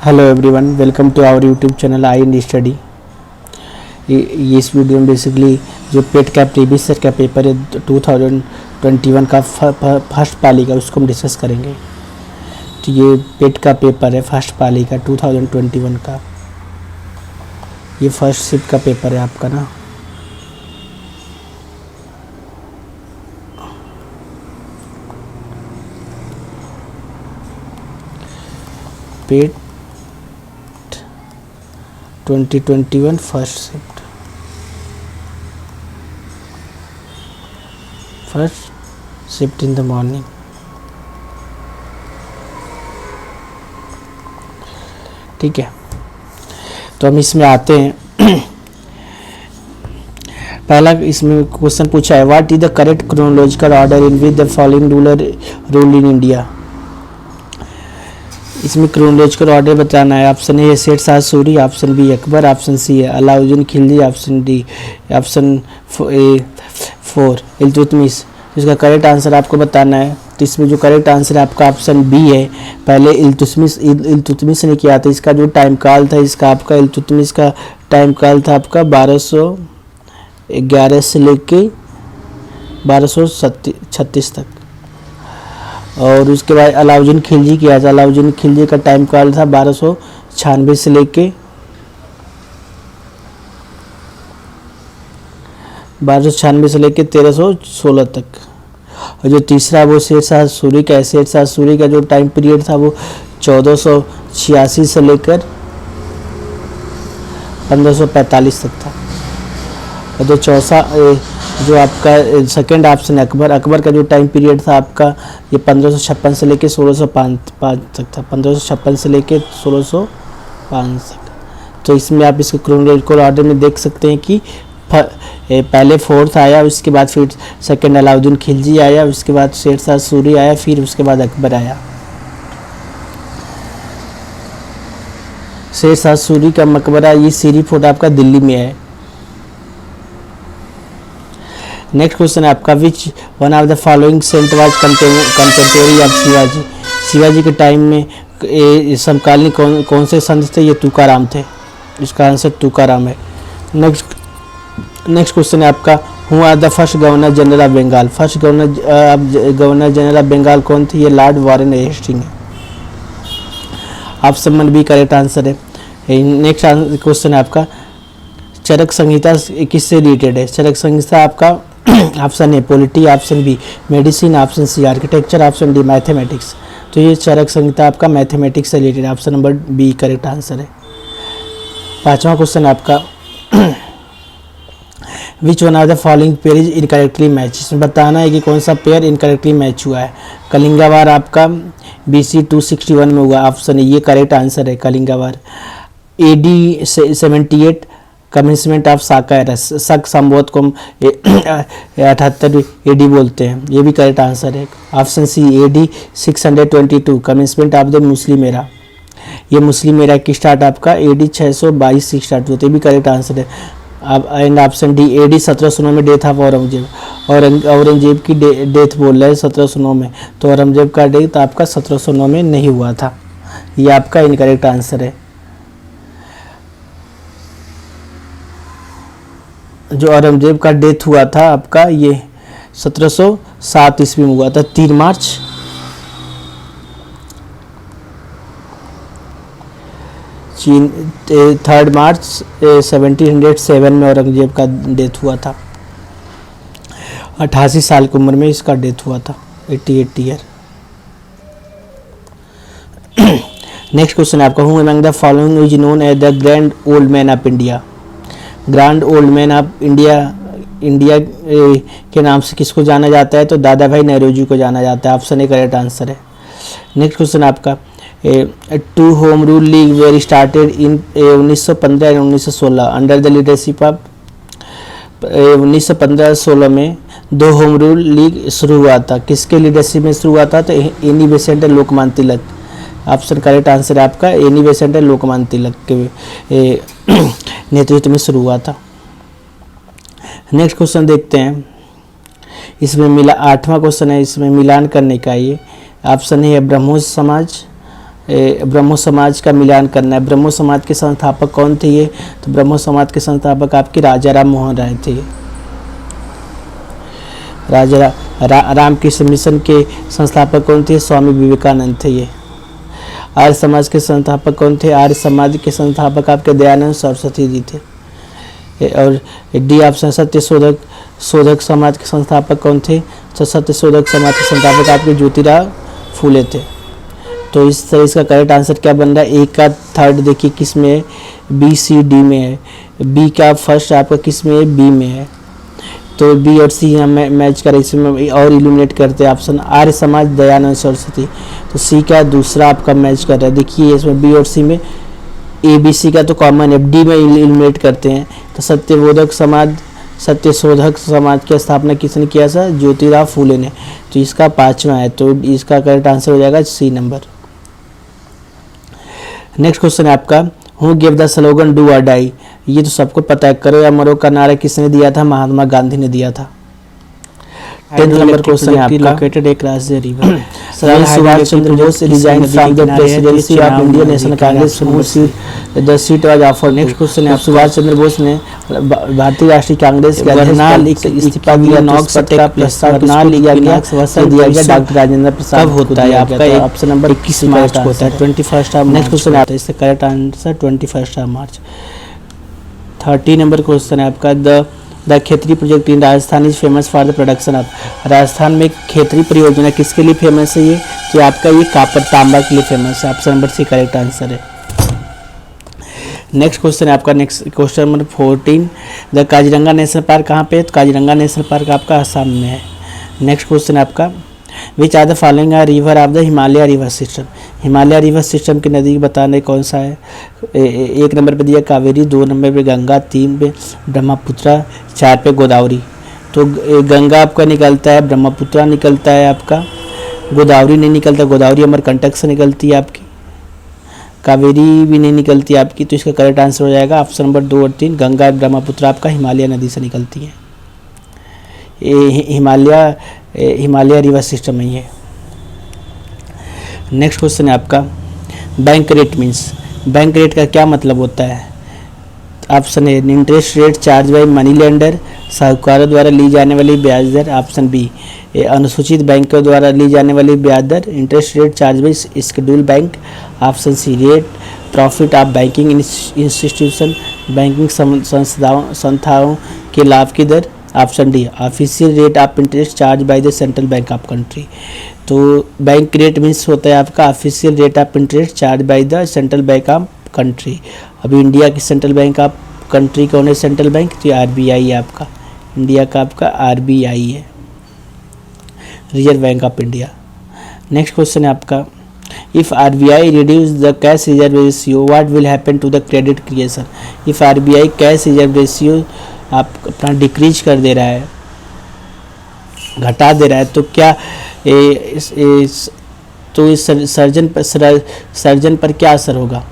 Hello everyone, welcome to our YouTube channel I and study. ये इस video में basically जो पेट का प्रीवियस ईयर का पेपर है 2021 का फर्स्ट पाली का, उसको हम डिस्कस करेंगे। तो ये पेट का पेपर है फर्स्ट पाली का 2021 का, ये फर्स्ट शिफ्ट का पेपर है आपका ना। पेट 2021 first shift in the morning. ठीक है, तो हम इसमें आते हैं। पहला इसमें क्वेश्चन पूछा है, what is the correct chronological order in which the following rule in India. इसमें क्रोनोलॉजिकल ऑर्डर बताना है। Option A Sher Shah Suri, option B Akbar, option C है Alauddin Khilji, option D, option A 4 Iltutmish. इसका करेक्ट आंसर आपको बताना है। तो इसमें जो करेक्ट आंसर है आपका ऑप्शन बी है। पहले इल्तुतमिश ने किया था। इसका जो टाइम काल था, इसका आपका इल्तुतमिश का टाइम काल था आपका 1211 से लेके 1236 तक। और उसके बाद अलाउद्दीन खिलजी किया था। अलाउद्दीन खिलजी का टाइम काल था 1296 से लेके 1316 तक। और जो तीसरा वो शेर शाह सूरी का है। शेर शाह सूरी का जो टाइम पीरियड था वो 1486 से लेकर 1545 तक था। और जो चौथा जो आपका सेकेंड ऑप्शन है अकबर, अकबर का जो टाइम पीरियड था आपका ये 1556 से लेके 1605 तक था। 1556 से लेके 1605 तक। तो इसमें आप इसके क्रोनोलॉजिकल ऑर्डर में देख सकते हैं कि पहले फोर्थ आया, उसके बाद फिर सेकेंड अलाउद्दीन खिलजी आया, उसके बाद शेर शाह सूरी आया, फिर उसके बाद अकबर आया। शेर शाह सूरी का मकबरा ये सीरी फोर्ट आपका दिल्ली में है। नेक्स्ट क्वेश्चन है आपका, which one of the following saint was contemporary of Shivaji. Shivaji के टाइम में समकालीन कौन से संत थे? ये तुकाराम थे। इसका आंसर तुकाराम है। नेक्स्ट क्वेश्चन है आपका, who are the first governor general of Bengal. First governor general of Bengal कौन थे? ये लॉर्ड वारेन हेस्टिंग है। ऑप्शन 1 बी करेक्ट आंसर है। नेक्स्ट क्वेश्चन है आपका, चरक संहिता किससे रिलेटेड है? चरक संहिता आपका option A polity, option B medicine, option C architecture, option D mathematics. तो ये चरक संहिता आपका मैथमेटिक्स से रिलेटेड है। Option number B correct answer है। पांचवा क्वेश्चन है आपका, which one of the following pair is incorrectly match. इसमें बताना है कि कौन सा पेयर इनकरेक्टली मैच हुआ है। कलिंगा वार आपका BC 261 में हुआ। ऑप्शन ए ये करेक्ट आंसर है Kalinga war. AD 78 commencement of Saka era. Saka संबोध को 78 AD बोलते हैं, ये भी करेक्ट आंसर है। Option C AD 622 commencement of the Muslim era. ये मुस्लिम एरा की स्टार्ट आपका AD 622 से स्टार्ट होते, भी करेक्ट आंसर है। अब एंड ऑप्शन डी AD 1709 में डेथ ऑफ औरंगजेब। औरंगजेब की डेथ बोल रहा है 1709 में, तो औरंगजेब का डेथ आपका 1709 में नहीं हुआ था। ये आपका इनकरेक्ट आंसर है। जो औरंगजेब का डेथ हुआ था आपका ये 1707 ईस्वी में हुआ था, 3 मार्च। चीन 3 मार्च 1707 में औरंगजेब का डेथ हुआ था। 88 साल की उम्र में इसका डेथ हुआ था, 88 ईयर। नेक्स्ट क्वेश्चन है आपका, who among the following is known as the grand old man of India. Grand old man of India के नाम से किसको जाना जाता है? तो दादा भाई नेहरू को जाना जाता है। ऑप्शन ए करेक्ट आंसर है। नेक्स्ट क्वेश्चन आपका, 2 home rule league were started in 1915 and 1916 under the leadership of. 1915-16 में 2 होम रूल लीग शुरू हुआ था। किसके लीडरशिप में शुरू हुआ था? तो एनी बेसेंट और Lokmanya Tilak. Option correct answer है आपका एनी बेसेंट और लोकमान्य तिलक के नेतृत्व में शुरू हुआ था। नेक्स्ट क्वेश्चन देखते हैं। इसमें 8वां क्वेश्चन है, इसमें मिलान करने का। ये ऑप्शन ए है ब्रह्मोस समाज, ब्रह्मो समाज का मिलान करना है। ब्रह्मो समाज के संस्थापक कौन थे ये? तो ब्रह्मो समाज के संस्थापक आपके राजा राम मोहन राय थे। राजा रामकृष्ण मिशन के संस्थापक कौन थे? स्वामी विवेकानंद थे ये। आर्य समाज के संस्थापक कौन थे? आर्य समाज के संस्थापक आपके दयानंद सरस्वती जी थे। और डी ऑप्शन सत्य शोधक समाज के संस्थापक कौन थे? तो सत्य शोधक समाज के संस्थापक आपके ज्योतिराव फूले थे। तो इस तरह इसका करेक्ट आंसर क्या बन रहा है? ए का थर्ड देखिए किस में है? बी सी डी में है। बी का फर्स्ट आपका किस में है? बी में है। तो बी और सी हम मैच करें, इसमें और इल्यूमिनेट करते हैं। ऑप्शन आर्य समाज दयानंद सरस्वती, तो सी का दूसरा आपका मैच कर रहा है। देखिए इसमें बी और सी में ए बी सी का तो कॉमन है, डी में इल्यूमिनेट करते हैं। तो सत्यशोधक समाज की स्थापना किसने किया था? ज्योतिराव फूले ने। तो इसका 5वां है, तो इसका करेक्ट आंसर हो जाएगा सी नंबर। नेक्स्ट क्वेश्चन है आपका, who give the slogan do और डाई? ये तो सबको पता है, करो या मरो का नारा किसने दिया था? महात्मा गांधी ने दिया था। 10th नंबर क्वेश्चन है आपका, located across the river. Sardar Subhash Chandra Bose resign from the presidency of Indian National Congress the seat was offered. Next question है, सुभाष चंद्र बोस ने भारतीय राष्ट्रीय कांग्रेस के अध्यक्ष इस्तीफा दिया, नौकरी का प्रस्ताव ना लिया गया, दिया गया डॉक्टर राजेंद्र प्रसाद। कब होता है आपका? ऑप्शन नंबर 21 मार्च को होता है, 21 ऑफ। नेक्स्ट क्वेश्चन आता है, इसका correct answer 21 of March. 30 number question है आपका, the Khetri project in Rajasthan is famous for the production of. Rajasthan में खेतरी परियोजना किसके लिए फेमस है? ये तो आपका ये कापर तांबा के लिए फेमस है। Option number C correct answer है। नेक्स्ट क्वेश्चन है आपका, next question number 14, the Kaziranga national park कहाँ पे है? तो काजीरंगा नेशनल पार्क आपका असम में है। नेक्स्ट क्वेश्चन है आपका, which are the following are river of the Himalaya river system? Himalaya river system के नदी बताने कौन सा है? 1 नंबर पे दिया कावेरी, 2 नंबर पे गंगा, 3 पे ब्रह्मपुत्र, 4 पे गोदावरी। तो गंगा आपका निकलता है, ब्रह्मपुत्र निकलता है आपका, गोदावरी नहीं निकलता, गोदावरी अमरकंटक से निकलती है आपकी, कावेरी भी नहीं निकलती है आपकी। तो इसका करेक्ट आंसर हो जाएगा ऑप्शन नंबर 2 और 3, गंगा ब्रह्मपुत्र आपका हिमालय नदी से निकलती है। हिमालय रिवर सिस्टम में ही है। नेक्स्ट क्वेश्चन है आपका, bank rate means, bank rate का क्या मतलब होता है? ऑप्शन ए interest rate charge bye money lender, साहूकारों द्वारा ली जाने वाली ब्याज दर। ऑप्शन बी अनुसूचित बैंकों द्वारा ली जाने वाली ब्याज दर, interest rate charge by schedule bank. Option C rate profit of banking institution, banking संस्थाओं के लाभ की दर। Option D official rate of interest charge by the central bank of country. तो बैंक रेट मीन्स होता है आपका official rate of interest charge by the central bank of country. अभी इंडिया की सेंट्रल बैंक ऑफ कंट्री कौन है? Central bank, तो RBI है आपका, इंडिया का आपका आरबीआई है, reserve bank of India. Next question है आपका, if RBI reduce the cash reserve ratio what will happen to the credit creation? If RBI cash reserve ratio आप अपना डिक्रीज कर दे रहा है, घटा दे रहा है, तो क्या सर्जन पर क्या असर होगा?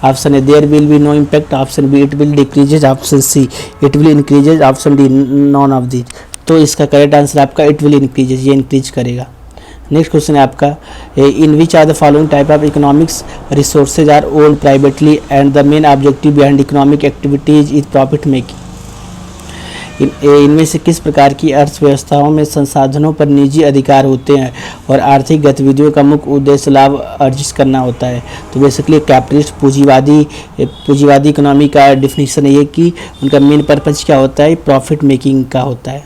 Option A there will be no impact, option B it will decreases, option C it will increases, option D none of the. तो इसका करेक्ट आंसर आपका इट विल इंक्रीजेज, ये इंक्रीज करेगा। नेक्स्ट क्वेश्चन है आपका, in which are the following type of economics resources are owned privately and the main objective behind economic activities is profit making? इनमें से किस प्रकार की अर्थव्यवस्थाओं में संसाधनों पर निजी अधिकार होते हैं और आर्थिक गतिविधियों का मुख्य उद्देश्य लाभ अर्जित करना होता है? तो बेसिकली कैपिटलिस्ट पूंजीवादी इकोनॉमी का डिफिनीशन है ये कि उनका मेन पर्पज क्या होता है? प्रॉफिट मेकिंग का होता है,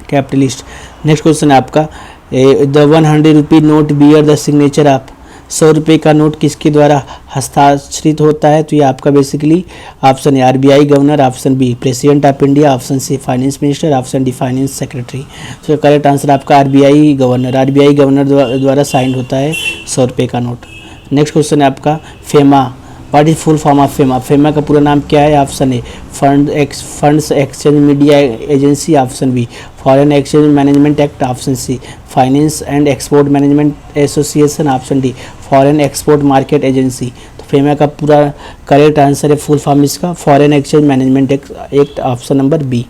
कैपिटलिस्ट। नेक्स्ट क्वेश्चन है आपका, the 100 rupee note bear the signature of? 100 रुपये का नोट किसके द्वारा हस्ताक्षरित होता है? तो ये आपका basically option A RBI governor, option B president of India, option C finance minister, option D finance secretary. तो करेक्ट आंसर आपका आरबीआई गवर्नर द्वारा साइन होता है 100 रुपये का नोट। नेक्स्ट क्वेश्चन है आपका, FEMA what is full form of FEMA? FEMA का पूरा नाम क्या है? Option A funds exchange media agency, option B foreign exchange management act, option C finance and export management association, option D foreign export market agency. तो FEMA का पूरा correct answer है full form इसका foreign exchange management act, option number B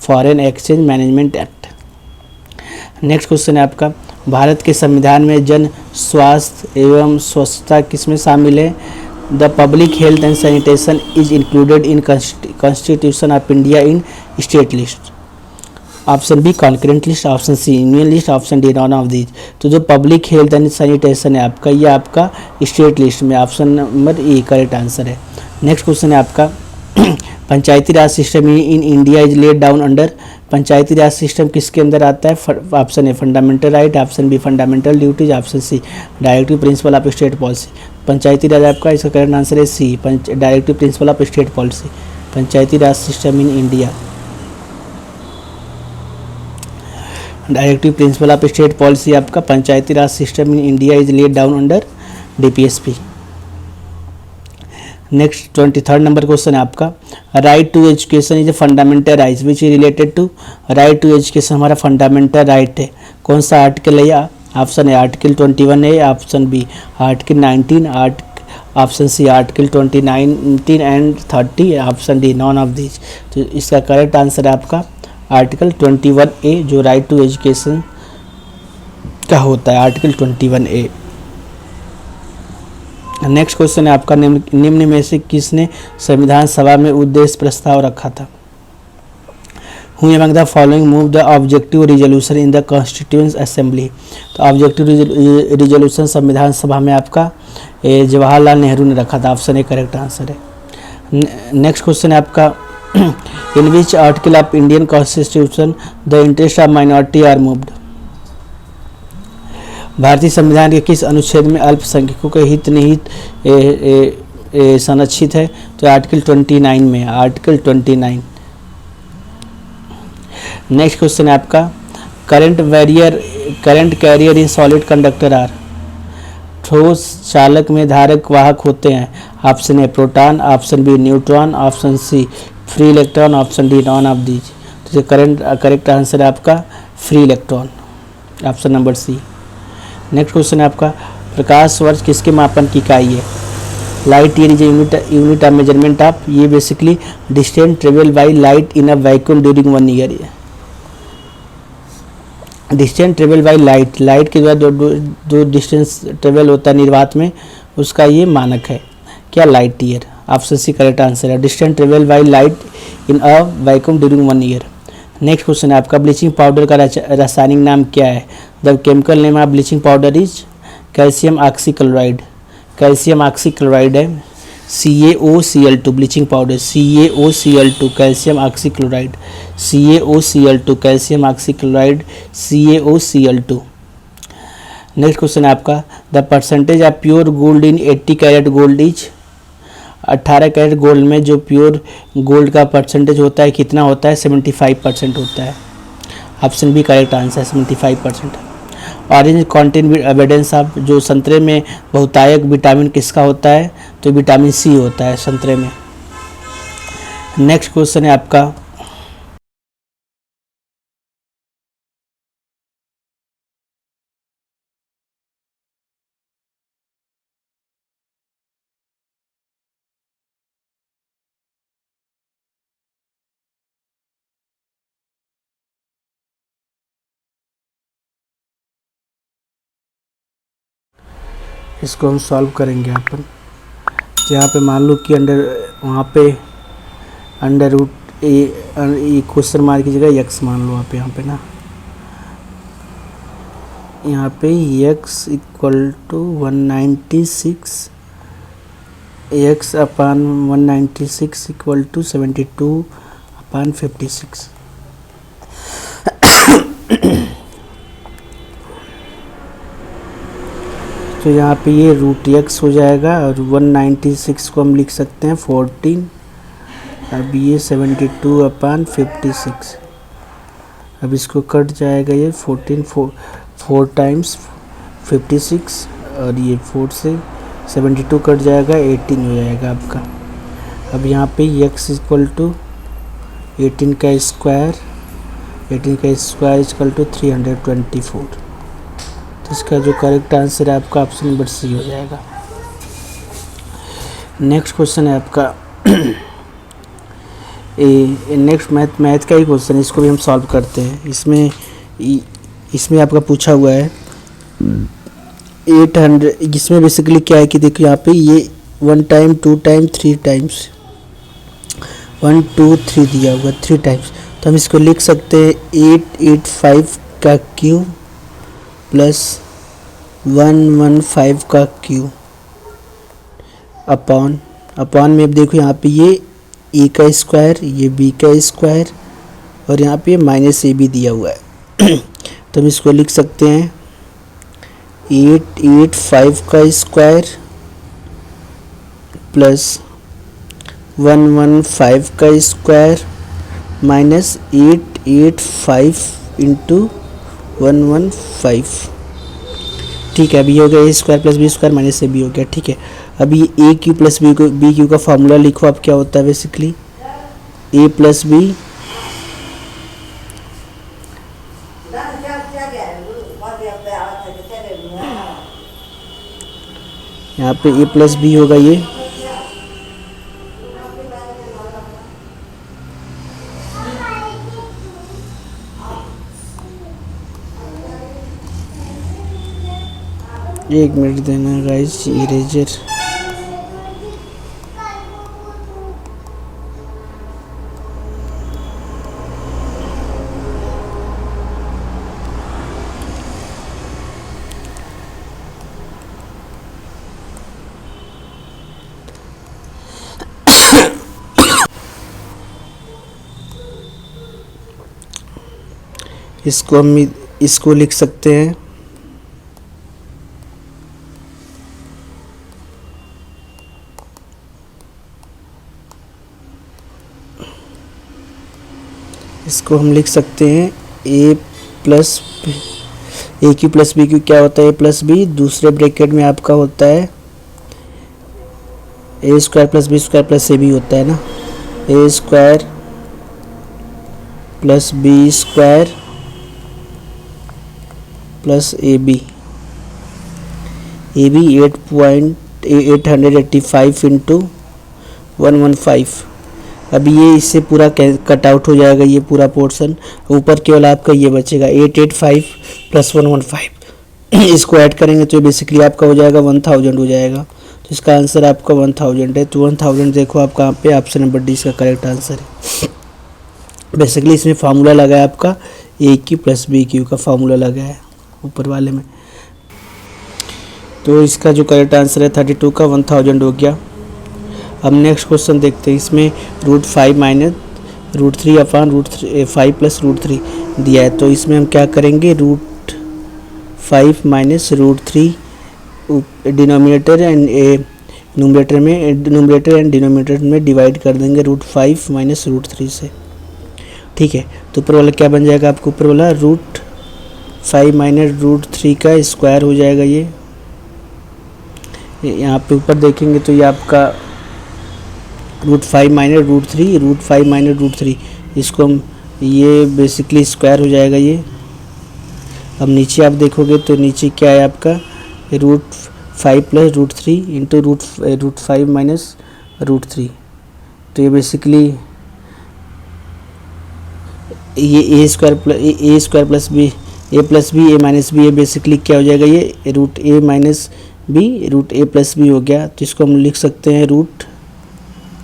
foreign exchange management act. Next question है आपका, भारत के संविधान में जन स्वास्थ्य एवं स्वच्छता किसमें शामिल है? The public health and sanitation is included in constitution of India in state list. Option B concurrent list, option C union list, option D none of these. तो जो पब्लिक हेल्थ एंड सैनिटेशन है आपका, ये आपका state list में option number A correct answer है। Next question है आपका Panchayati Raj system in India is laid down under. Panchayati Raj system किसके अंदर आता है? Option A fundamental right, option B fundamental duties, option C directive principle of state policy. Panchayati Raj आपका इसका करेक्ट आंसर है C directive principle of state policy. Panchayati Raj system in India, directive principle of state policy आपका Panchayati Raj system in India is laid down under DPSP. Next 23rd number question है आपका right to education is a fundamental right which is related to. Right to education हमारा fundamental right है, कौन सा article है? Option ए article 21 है, option B article 19, option C article 29 and 30, option D none of these. तो इसका correct answer है आपका आर्टिकल 21A जो राइट टू एजुकेशन का होता है, आर्टिकल 21A। नेक्स्ट क्वेश्चन है आपका निम्न में से किसने संविधान सभा में उद्देश्य प्रस्ताव रखा था? Who among the following move the objective resolution in the constituent assembly. तो ऑब्जेक्टिव रिजोल्यूशन संविधान सभा में आपका जवाहरलाल नेहरू ने रखा था, ऑप्शन ए करेक्ट आंसर है। नेक्स्ट क्वेश्चन है आपका in which article of Indian constitution the interest of minority are moved. भारतीय संविधान के किस अनुच्छेद में अल्पसंख्यकों के हित निहित संरक्षित है? तो आर्टिकल 29 में, आर्टिकल 29। नेक्स्ट क्वेश्चन है आपका current carrier in solid conductor are. ठोस चालक में धारक वाहक होते हैं, option A proton, option B neutron, option C free electron, option D none of these. तो करेक्ट आंसर है आपका free electron, option number C. Next question है आपका प्रकाश वर्ष किसके मापन की इकाई है? Light year is unit of measurement of, ये basically distance travel by light in a vacuum during 1 year. Distance travel by light के द्वारा जो डिस्टेंस ट्रेवल होता है निर्वात में, उसका ये मानक है क्या? Light year, option C correct answer है distance travel by light in a vacuum during 1 year. Next question है आपका ब्लीचिंग पाउडर का रासायनिक नाम क्या है? The chemical name of bleaching powder is calcium oxychloride. Calcium oxychloride है CaOCl2 bleaching powder, CaOCl2 calcium oxychloride, CaOCl2 calcium oxychloride, CaOCl2। Next question है आपका the percentage of pure gold in 80 carat gold is. 18 carat gold में जो pure gold का percentage होता है कितना होता है? 75% होता है, ऑप्शन बी करेक्ट आंसर है 75%। ऑरेंज कॉन्टेन एविडेंस ऑफ, जो संतरे में बहुतायक विटामिन किसका होता है? तो विटामिन सी होता है संतरे में। नेक्स्ट क्वेश्चन है आपका इसको हम सॉल्व करेंगे अपन। यहाँ पे मान लो कि वहाँ पे अंडर रूट ए क्वेश्चन मार्क की जगह x मान लो आप यहाँ पे ना, यहाँ पे x equal to 196, x upon 196 equal to 72 upon 56। तो यहाँ पे ये रूट x हो जाएगा और 196 को हम लिख सकते हैं 14, अब ये 72 अपान 56। अब इसको कट जाएगा ये 14 4 टाइम्स 56 और ये 4 से 72 कट जाएगा 18 हो जाएगा आपका। अब यहाँ पे x इक्वल टू 18 का स्क्वायर इक्वल टू 324। तो इसका जो करेक्ट आंसर है आपका ऑप्शन नंबर सी हो जाएगा। नेक्स्ट क्वेश्चन है आपका नेक्स्ट मैथ का ही क्वेश्चन, इसको भी हम सॉल्व करते हैं। इसमें आपका पूछा हुआ है 800, इसमें बेसिकली क्या है कि देखो यहाँ पे ये 1 टाइम 2 टाइम 3 टाइम्स 1 2 3 दिया हुआ 3 टाइम्स, तो हम इसको लिख सकते हैं 885 का क्यूब प्लस 115 का क्यूब अपॉन में अब देखो यहाँ पे ये ए का स्क्वायर, ये बी का स्क्वायर और यहाँ पे माइनस ए भी दिया हुआ है तो हम इसको लिख सकते हैं 885 का स्क्वायर प्लस 115 का स्क्वायर माइनस 885 इंटू 115। ठीक है, अभी हो गया A square plus B square minus A B हो गया। ठीक है, अभी A cube plus B cube का फॉर्मूला लिखो। अब क्या होता है बेसिकली ए प्लस बी यहाँ पे ए प्लस बी होगा ये एक मिनट देना गाइस, इरेजर इसको हम इसको लिख सकते हैं A plus A cube plus B cube क्या होता है ए प्लस बी, दूसरे ब्रैकेट में आपका होता है A square plus B square plus A B होता है ना, A square plus B square plus A B 885 into 115। अभी ये इससे पूरा कट आउट हो जाएगा ये पूरा पोर्शन, ऊपर केवल आपका ये बचेगा 885 प्लस 115 इसको ऐड करेंगे तो ये बेसिकली आपका हो जाएगा 1000 हो जाएगा। तो इसका आंसर आपका 1000 है। तो 1000 देखो आप कहाँ पे, ऑप्शन नंबर डी इसका करेक्ट आंसर है। बेसिकली इसमें फार्मूला लगा है आपका ए क्यू प्लस बी क्यू का फार्मूला लगा है ऊपर वाले में। तो इसका जो करेक्ट आंसर है 32 का 1000 हो गया। अब नेक्स्ट क्वेश्चन देखते हैं। इसमें √5 माइनस √3 अपॉन √5 प्लस √3 दिया है। तो इसमें हम क्या करेंगे, √5 minus √3 denominator and numerator and denominator में डिवाइड कर देंगे √5 माइनस √3 से। ठीक है, तो ऊपर वाला क्या बन जाएगा आपको, ऊपर वाला √5 माइनस √3 का स्क्वायर हो जाएगा। ये यहाँ पे ऊपर देखेंगे तो ये आपका √5 माइनस √3 इसको हम ये बेसिकली स्क्वायर हो जाएगा ये। अब नीचे आप देखोगे तो नीचे क्या है आपका √5 प्लस √3 इंटू √5 माइनस √3। तो ये बेसिकली ये A square plus B A plus B A minus B, ये बेसिकली क्या हो जाएगा, ये √a minus B √a plus B हो गया। तो इसको हम लिख सकते हैं रूट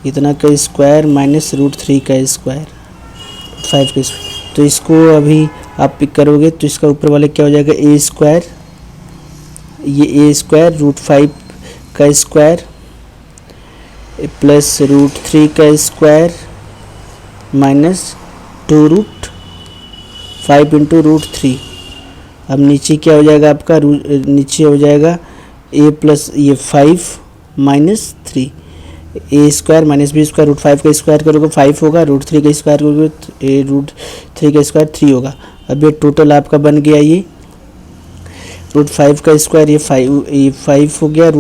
इतना का स्क्वायर माइनस √3 का स्क्वायर 5 का स्क्वायर। तो इसको अभी आप पिक करोगे तो इसका ऊपर वाले क्या हो जाएगा, ए स्क्वायर, ये ए स्क्वायर √5 का स्क्वायर प्लस √3 का स्क्वायर माइनस 2√5 इंटू √3। अब नीचे क्या हो जाएगा आपका, नीचे हो जाएगा ए प्लस ये 5 माइनस 3 ए स्क्वायर माइनस बी स्क्वायर √5 का स्क्वायर करोगे 5 होगा, √3 का स्क्वायर करोगे ए √3 का स्क्वायर 3 होगा। अब ये टोटल आपका बन गया ये √5 का स्क्वायर ये 5 हो गया,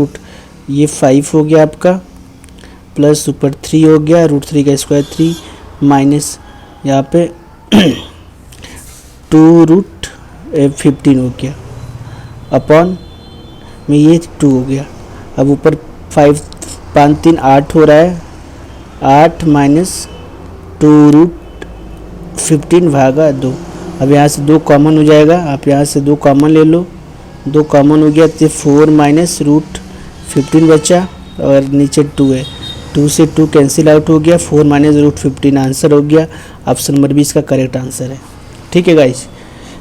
ये 5 हो गया आपका, प्लस ऊपर 3 हो गया, √3 का स्क्वायर 3 माइनस यहाँ पे 2√15 हो गया अपॉन में ये 2 हो गया। अब ऊपर 5 5 3 8 हो रहा है, 8 माइनस 2√15 भागा 2। अब यहाँ से 2 कॉमन हो जाएगा, आप यहाँ से 2 कॉमन ले लो 2 कॉमन हो गया तो 4 माइनस रूट 15 बचा और नीचे 2 है, 2 से 2 कैंसिल आउट हो गया, 4 माइनस रूट 15 आंसर हो गया। ऑप्शन नंबर बी इसका करेक्ट आंसर है। ठीक है गाइस,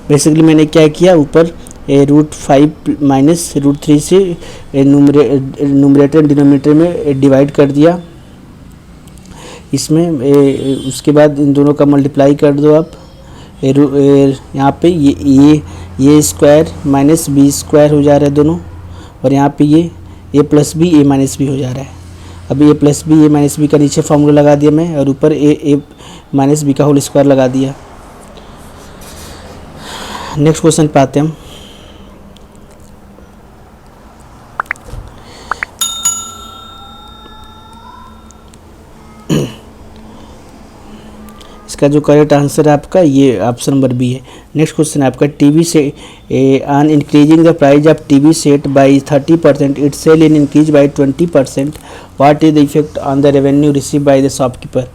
बेसिकली मैंने क्या किया, ऊपर रूट 5 माइनस रूट 3 से न्यूमरेटर डिनोमिनेटर में डिवाइड कर दिया इसमें। उसके बाद इन दोनों का मल्टीप्लाई कर दो आप। यहाँ पे ये स्क्वायर माइनस बी स्क्वायर हो जा रहा है दोनों, और यहाँ पे ये ए plus B A minus B हो जा रहा है। अभी ए plus B A minus B का नीचे फॉर्मूला लगा दिया मैं, और ऊपर ए माइनस बी का होल स्क्वायर लगा दिया। नेक्स्ट क्वेश्चन पे आते हैं हम। इसका जो करेक्ट आंसर है आपका ये ऑप्शन नंबर बी है। नेक्स्ट क्वेश्चन है आपका, टीवी से on increasing the price of TV set by 30% it sale in increase by 20%, what is the effect on the revenue receive by the shopkeeper.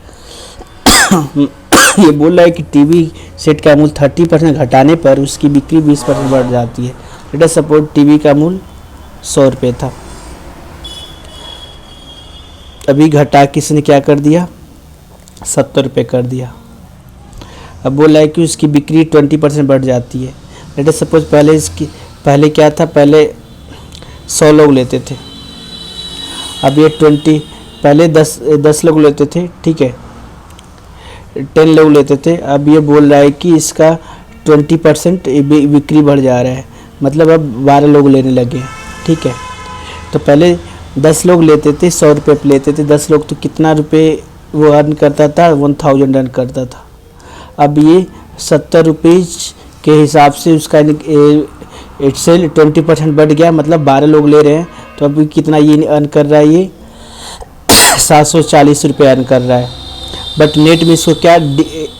ये बोल रहा है कि टीवी सेट का मूल्य 30% घटाने पर उसकी बिक्री 20% बढ़ जाती है। लेट अस सपोज टीवी का मूल्य 100 रुपये था, अभी घटा किसने क्या कर दिया, 70 रुपये कर दिया। अब बोल रहा है कि उसकी बिक्री 20% बढ़ जाती है। लेट अस सपोज पहले क्या था, पहले 100 लोग लेते थे, अब ये 20, पहले 10 लोग लेते थे, ठीक है, 10 लोग लेते थे। अब ये बोल रहा है कि इसका 20% बिक्री बढ़ जा रहा है, मतलब अब 12 लोग लेने लगे, ठीक है। तो पहले 10 लोग लेते थे, 100 रुपये पे लेते थे, 10 लोग तो कितना रुपये वो अर्न करता था, 1000 अर्न करता था। अब ये 70 रुपीज़ के हिसाब से उसका सेल 20% बढ़ गया, मतलब 12 लोग ले रहे हैं, तो अभी कितना ये अर्न कर रहा है, ये 740 रुपये अर्न कर रहा है। बट नेट में इसको क्या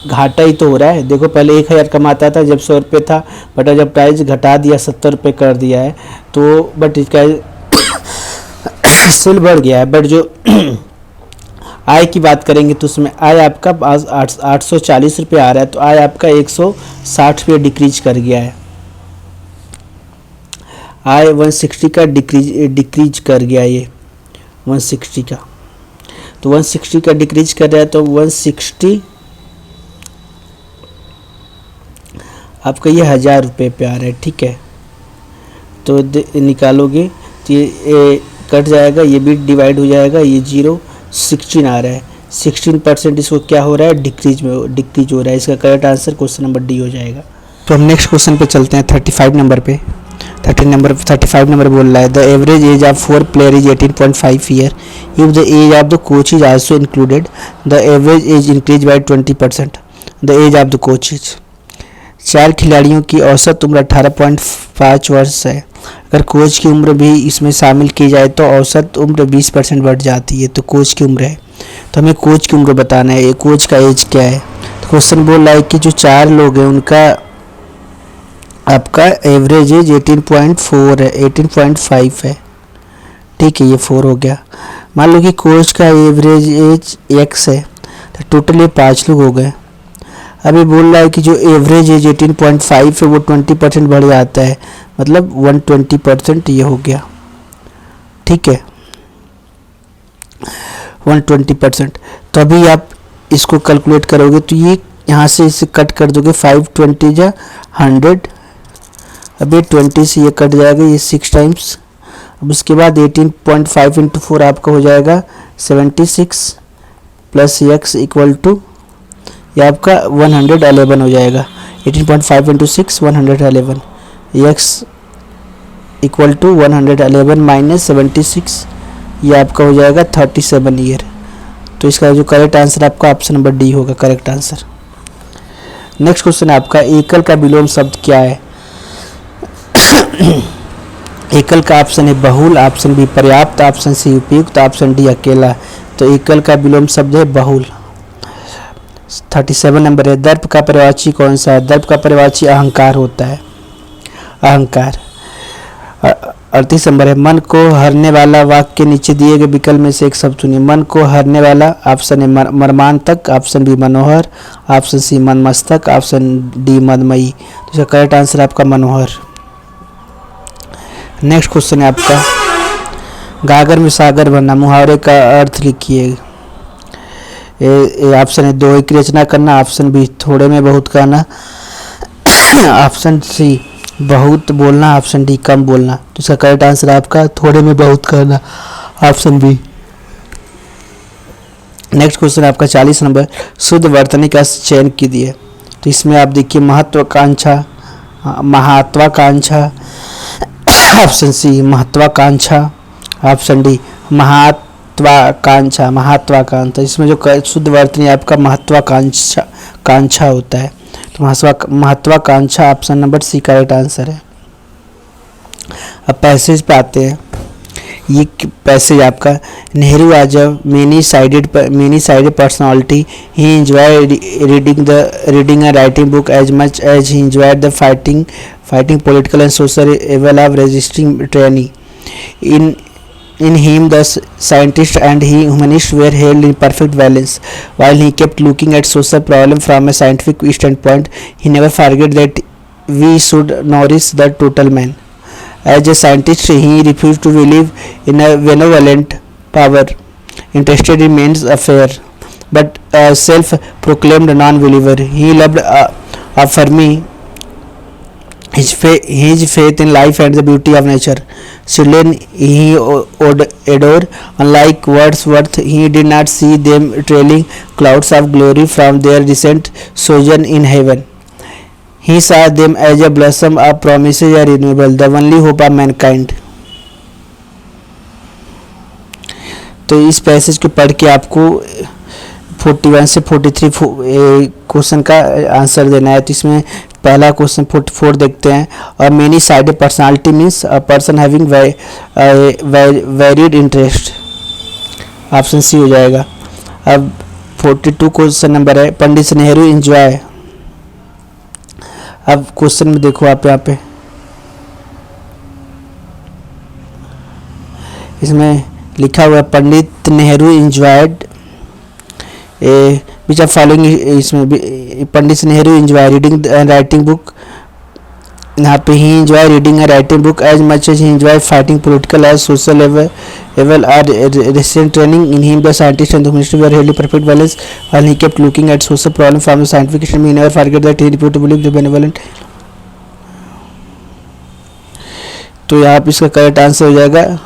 घाटा ही तो हो रहा है। देखो पहले 1000 कमाता था जब 100 रुपये था, बट जब प्राइस घटा दिया 70 रुपये कर दिया है, तो बट इसका सेल बढ़ गया है। बट जो आय की बात करेंगे तो उसमें आय आपका 840 रुपये आ रहा है, तो आय आपका 160 रुपये डिक्रीज कर गया है। आय 160 का डिक्रीज कर गया, ये 160 का, तो 160 का डिक्रीज कर रहा है, तो 160 आपका ये 1000 रुपये पे आ रहा है, ठीक है। तो निकालोगे तो ये कट जाएगा, ये भी डिवाइड हो जाएगा, ये 0 16 आ रहा है, 16% इसको क्या हो रहा है, डिक्रीज हो रहा है। इसका correct answer question number D हो जाएगा। तो हम नेक्स्ट क्वेश्चन पे चलते हैं 35 नंबर पे। 35 नंबर बोल रहा है, the average age of 4 player is 18.5 year, if the age of the coach is also included the average age increase by 20%, the age of the coach is. 4 खिलाड़ियों की औसत उम्र 18.5 वर्ष है, अगर कोच की उम्र भी इसमें शामिल की जाए तो औसत उम्र 20% बढ़ जाती है। तो कोच की उम्र है, तो हमें कोच की उम्र बताना है, कोच का एज क्या है। तो क्वेश्चन बोल रहा है कि जो 4 लोग हैं उनका आपका एवरेज एज 18.4 है, 18.5 है, ठीक है, ये 4 हो गया। मान लो कि कोच का एवरेज एज x है, तो टोटल ये 5 लोग हो गए। अभी बोल रहा है कि जो एवरेज एज 18.5 है वो 20% बढ़ जाता है, मतलब 120% ये हो गया, ठीक है, 120%। तो अभी आप इसको कैलकुलेट करोगे तो ये यहाँ से इसे कट कर दोगे, 520 जा 100, अभी 20 से ये कट जाएगा, ये 6 टाइम्स। अब उसके बाद 18.5 इंटू 4 आपका हो जाएगा 76 प्लस x इक्वल टू ये आपका 111 हो जाएगा। 18.5 into 6 111, x equal to 111 minus 76, ये आपका हो जाएगा 37 ईयर। तो इसका जो करेक्ट आंसर आपका ऑप्शन नंबर डी होगा करेक्ट आंसर। नेक्स्ट क्वेश्चन है आपका, एकल का विलोम शब्द क्या है। एकल का ऑप्शन है बहुल, ऑप्शन बी पर्याप्त, ऑप्शन सी उपयुक्त, ऑप्शन डी अकेला। तो एकल का विलोम शब्द है बहुल। 37 नंबर है, दर्प का पर्यायवाची कौन सा है। दर्प का पर्यायवाची अहंकार होता है, अहंकार। 38 नंबर है, मन को हरने वाला वाक्य के नीचे दिए गए विकल्प में से एक शब्द चुनिए। मन को हरने वाला ऑप्शन है मर्मांतक, ऑप्शन बी मनोहर, ऑप्शन सी मनमस्तक, ऑप्शन डी मदमयी। तो इसका करेक्ट आंसर आपका मनोहर। नेक्स्ट क्वेश्चन है आपका गागर में सागर बनना, मुहावरे का अर्थ लिखिए। ऑप्शन है दोहे की रचना करना, ऑप्शन बी थोड़े में बहुत कहना, ऑप्शन सी बहुत बोलना, ऑप्शन डी कम बोलना। तो इसका करेक्ट आंसर है आपका थोड़े में बहुत कहना, ऑप्शन बी। नेक्स्ट क्वेश्चन आपका 40 नंबर, शुद्ध वर्तनी का चयन कीजिए। तो इसमें आप देखिए महत्वाकांक्षा, महात्वाकांक्षा, ऑप्शन सी महत्वाकांक्षा, ऑप्शन डी महात्वाकांक्षा, महात्वाकांक्षा। इसमें जो शुद्ध वर्तनी आपका महत्वाकांक्षा कांक्षा होता है, तो महत्वाकांक्षा option number C correct answer है। अब पैसेज पे आते हैं। ये पैसेज आपका नेहरू आज a many sided personality, he enjoy reading a writing book as much as he enjoyed the fighting political and social evil of resisting tyranny. In him the scientist and he humanist were held in perfect balance. While he kept looking at social problem from a scientific standpoint, he never forget that we should nourish the total man. As a scientist, he refused to believe in a benevolent power interested in men's affair, but a self-proclaimed non-believer. He loved affirming his faith in life and the beauty of nature. Children he adored. Unlike Wordsworth, he did not see them trailing clouds of glory from their recent sojourn in heaven. He saw them as a blossom of promises are renewable, the only hope of mankind. तो इस passage को पढ़ के आपको 41 से 43 question का answer देना है। तो इसमें पहला क्वेश्चन 44 देखते हैं। और many sided personality means a person having varied interest, option C हो जाएगा। अब 42 क्वेश्चन नंबर है पंडित नेहरू एंजॉय। अब क्वेश्चन में देखो आप यहाँ पे इसमें लिखा हुआ है Pandit Nehru enjoyed which are following. इसमें Pandit Nehru enjoy reading and writing book, यहाँ पे ही enjoy reading and writing book as much as he enjoy fighting political as social level are resident training in him the scientist and the minister were held perfect balance while he kept looking at social problem from the scientific stand he never forget that he refused to believe the benevolent. तो यहाँ पे इसका correct answer हो जाएगा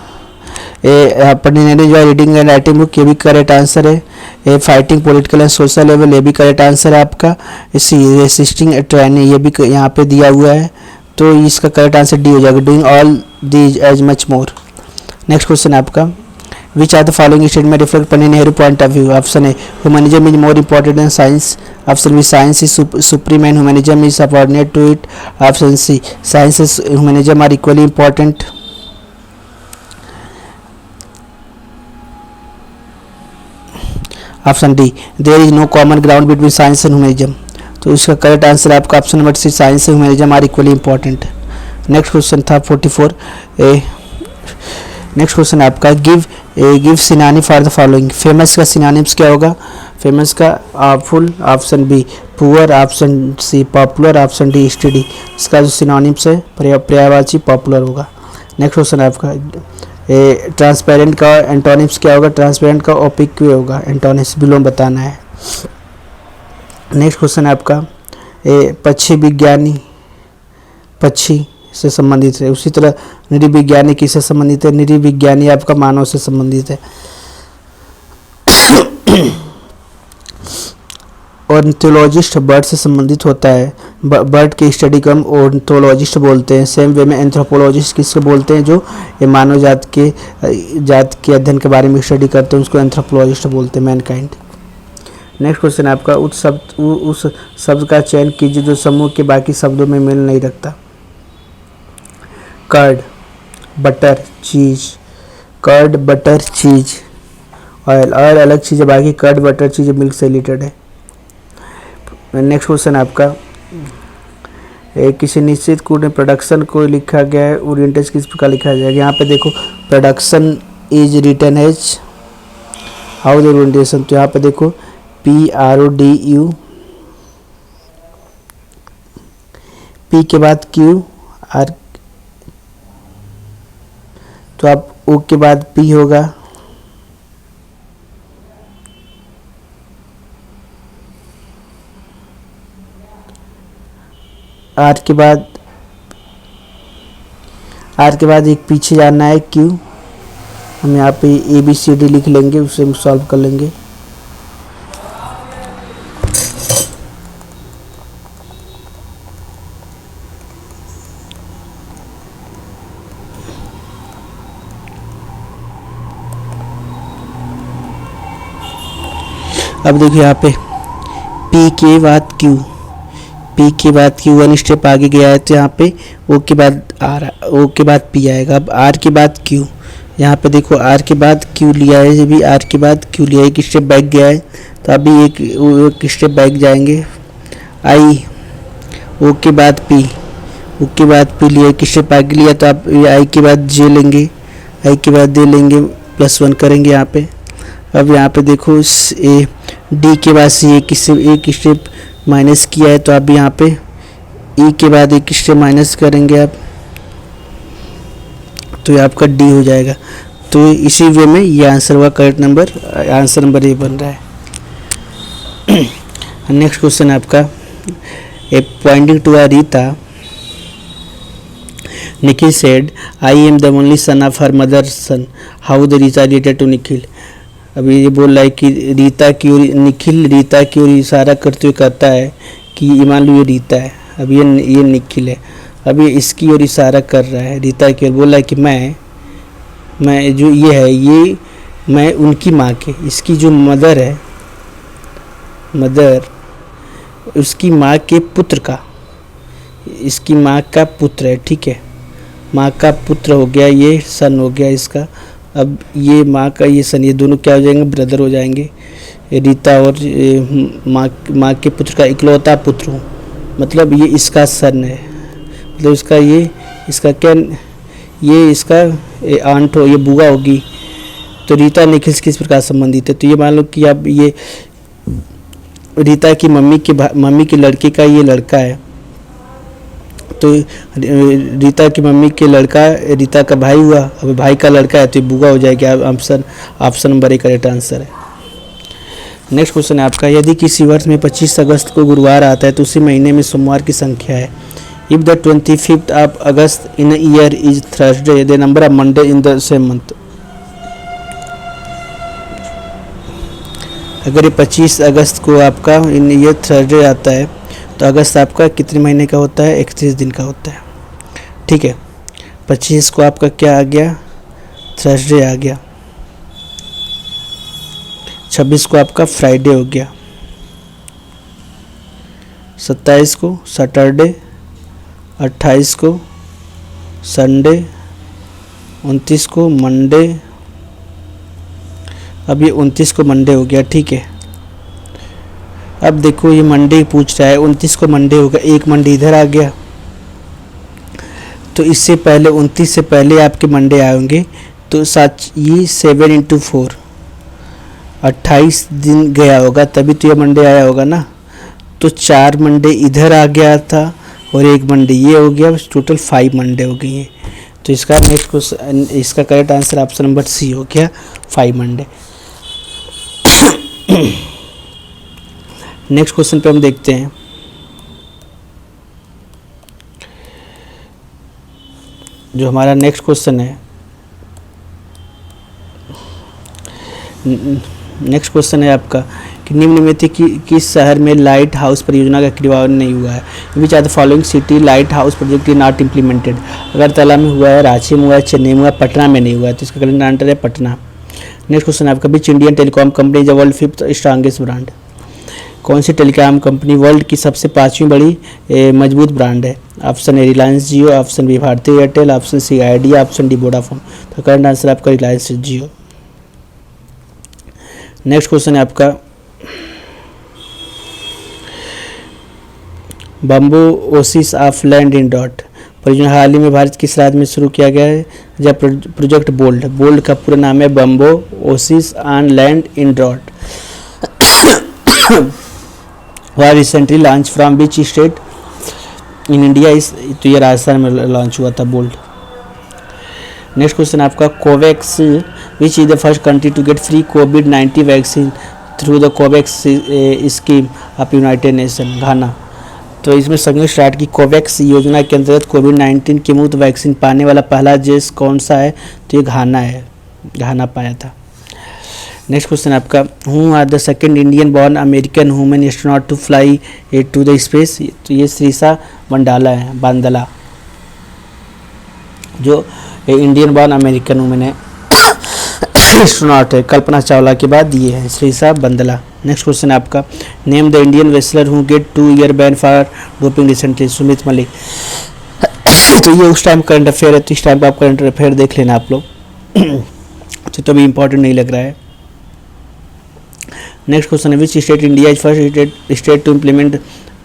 Pandit Nehru enjoy reading and writing book, ये भी correct answer है। A fighting political and social level, ये भी करेक्ट आंसर है आपका। रेसिस्टिंग ट्रेनिंग, ये भी यहाँ पे दिया हुआ है, तो इसका करेक्ट आंसर डी हो जाएगा। Doing all these as much more. Next question आपका which are the following statement reflect Pandit Nehru point of view. Option A humanism is more important than science, option B science is supreme and humanism is subordinate to it, option C science and humanism are equally important, option D there is no common ground between science and humanism. तो इसका correct answer आपका option number C science and humanism are equally important. Next question था 44। Next question आपका give synonym for the following. Famous का synonyms क्या होगा? Famous का full, option B poor, option C popular, option D study. इसका जो synonyms है पर्यायवाची पॉपुलर होगा। नेक्स्ट क्वेश्चन आपका ट्रांसपेरेंट का एंटोनिम्स क्या होगा? ट्रांसपेरेंट का ओपिक होगा, एंटोनिम्स बिलोम बताना है। नेक्स्ट क्वेश्चन आपका पक्षी विज्ञानी, पक्षी से संबंधित है। उसी तरह नृविज्ञानी किससे संबंधित है? नृविज्ञानी आपका मानव से संबंधित है। ऑर्निथोलॉजिस्ट बर्ड से संबंधित होता है, बर्ड की स्टडी को हम ऑर्निथोलॉजिस्ट बोलते हैं। सेम वे में एंथ्रोपोलॉजिस्ट किसको बोलते हैं? जो ये मानव जात के अध्ययन के बारे में स्टडी करते हैं, उसको एंथ्रोपोलॉजिस्ट बोलते हैं, मैनकाइंड। नेक्स्ट क्वेश्चन आपका उस शब्द का चयन कीजिए जो समूह के बाकी शब्दों में मेल नहीं रखता। कर्ड, बटर, चीज, कर्ड, बटर, चीज, ऑयल, और अलग चीज़ें, बाकी कर्ड, बटर, चीज़ मिल्क से रिलेटेड है। नेक्स्ट क्वेश्चन आपका किसी निश्चित कोड में प्रोडक्शन को लिखा गया है, ओरिएंटेज किस प्रकार लिखा जाएगा? यहाँ पे देखो production is written as how the orientation, तो यहाँ पे देखो PRODU, P के बाद Q, R तो आप ओ के बाद पी होगा, आर के बाद एक पीछे जाना है क्यू। हम यहाँ पे ABCD लिख लेंगे, उसे हम सॉल्व कर लेंगे। अब देखिए यहाँ पे P के बाद Q 1 स्टेप आगे गया है, तो यहाँ पे O के बाद R, O के बाद P आएगा। अब R के बाद Q, यहाँ पे देखो R के बाद Q लिया है, जब भी R के बाद Q लिया है, एक स्टेप बैक गया है, तो अभी एक स्टेप बैक जाएंगे। I, O के बाद P, O के बाद P लिया, एक स्टेप आगे लिया, तो आप I के बाद J लेंगे, I के बाद D लेंगे, +1 करेंगे यहाँ पे। अब यहाँ पे देखो D के बाद C एक स्टेप माइनस किया है, तो आप यहाँ पे E के बाद एक स्टेप माइनस करेंगे आप, तो ये आपका D हो जाएगा। तो इसी वे में ये आंसर हुआ, करेक्ट आंसर नंबर ए बन रहा है। नेक्स्ट क्वेश्चन है आपका, a pointing to a Rita, Nikhil said I am the only son of her mother son, how the Rita related to Nikhil. अभी ये बोल रहा है कि निखिल रीता की ओर इशारा करते हुए कहता है कि ये मान लो ये रीता है, अब ये निखिल है, अब ये इसकी ओर इशारा कर रहा है, रीता की ओर बोल रहा है कि मैं जो ये है, ये मैं उनकी माँ के, इसकी जो मदर है, उसकी माँ के पुत्र का, इसकी माँ का पुत्र है, ठीक है, माँ का पुत्र हो गया, ये सन हो गया इसका। अब ये माँ का ये सन, ये दोनों क्या हो जाएंगे, ब्रदर हो जाएंगे। रीता और माँ के पुत्र का इकलौता पुत्र हूँ, मतलब ये इसका सन है, मतलब इसका क्या, ये इसका आंट हो, ये बुआ होगी। तो रीता निखिल किस प्रकार संबंधित है, तो ये मान लो कि अब ये रीता की मम्मी के लड़के का ये लड़का है, तो रीता की मम्मी के लड़का रीता का भाई हुआ, अब भाई का लड़का है, तो ये बुआ हो जाएगा। Option number A correct answer है। नेक्स्ट क्वेश्चन है आपका, यदि किसी वर्ष में 25 अगस्त को गुरुवार आता है तो उसी महीने में सोमवार की संख्या है। If the 25th of August in a year is Thursday, the number of Monday in the same month। अगर ये 25 अगस्त को आपका इन ईयर थर्सडे आता है, तो अगस्त आपका कितने महीने का होता है, 31 दिन का होता है, ठीक है। 25 को आपका क्या आ गया, थर्सडे आ गया। 26 को आपका फ्राइडे हो गया। 27 को सैटरडे, 28 को संडे, 29 को मंडे। अब ये 29 को मंडे हो गया, ठीक है। अब देखो ये मंडे पूछ रहा है, 29 को मंडे होगा, एक मंडे इधर आ गया, तो इससे पहले 29 से पहले आपके मंडे आएंगे, तो ये 7 × 4 28 दिन गया होगा, तभी तो ये मंडे आया होगा ना। तो 4 मंडे इधर आ गया था और एक मंडे ये हो गया, टोटल 5 मंडे हो गई हैं। तो इसका नेक्स्ट क्वेश्चन, इसका correct answer option number C हो गया, 5 मंडे। नेक्स्ट क्वेश्चन पे हम देखते हैं, जो हमारा नेक्स्ट क्वेश्चन है, नेक्स्ट क्वेश्चन है आपका कि निम्न में से किस शहर में लाइट हाउस परियोजना का क्रियान्वयन नहीं हुआ है। Which are the following city light house project is not implemented. Agartala में हुआ है, रांची में हुआ है, चेन्नई में हुआ है, पटना में नहीं हुआ है, तो इसका करेक्ट आंसर है पटना। नेक्स्ट क्वेश्चन है आपका, which Indian telecom company is the world 5th strongest brand. कौन सी टेलीकॉम कंपनी वर्ल्ड की सबसे 5वीं बड़ी मजबूत ब्रांड है। Option A Reliance Jio, option B Bharti Airtel, option C Idea, option D Vodafone. तो करेक्ट आंसर आपका रिलायंस जियो। नेक्स्ट क्वेश्चन है आपका, बम्बो ओसिस ऑफ लैंड इन डॉट परियोजना हाल ही में भारत किस राज्य में शुरू किया गया है। जब प्रोजेक्ट बोल्ड का पूरा नाम है बम्बो ओसिस ऑन लैंड इन डॉट। वह recently launch from which state in India is, तो ये राजस्थान में लॉन्च हुआ था बोल्ड। नेक्स्ट क्वेश्चन आपका COVAX which is the first country to get free कोविड-19 vaccine through the COVAX scheme of United Nation, Ghana. तो इसमें संयुक्त राष्ट्र की कोवैक्स योजना के अंतर्गत कोविड-19 की मुफ्त वैक्सीन पाने वाला पहला देश कौन सा है? तो ये घाना है, घाना पाया था। नेक्स्ट क्वेश्चन आपका who are the second Indian born American women astronaut to fly to the space? तो ये श्रीसा बांदला जो इंडियन बॉर्न अमेरिकन वुमेन है एस्ट्रोनॉट है, कल्पना चावला के बाद ये है श्रीसा बंदला। नेक्स्ट क्वेश्चन आपका name the Indian wrestler who get 2 year ban for doping recently? Sumit Malik. तो ये उस टाइम करंट अफेयर है, तो इस टाइम पर आप करंट अफेयर देख लेना आप लोग तो अभी इंपॉर्टेंट नहीं लग रहा है। नेक्स्ट क्वेश्चन है which state India is first state to implement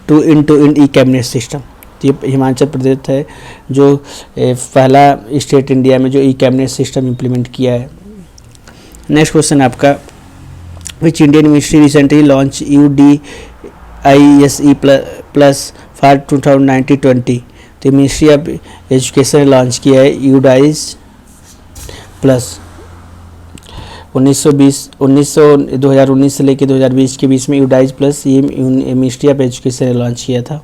to E cabinet system? तो ये हिमाचल प्रदेश है जो पहला स्टेट इंडिया में जो ई कैबिनेट सिस्टम इम्प्लीमेंट किया है। नेक्स्ट क्वेश्चन आपका which Indian ministry recently launch UDISE plus for 2019-20? तो मिनिस्ट्री ऑफ एजुकेशन ने लॉन्च किया है UDISE प्लस 2019 से लेकर 2020 के बीच में UDISE प्लस ये मिनिस्ट्री ऑफ एजुकेशन ने लॉन्च किया था।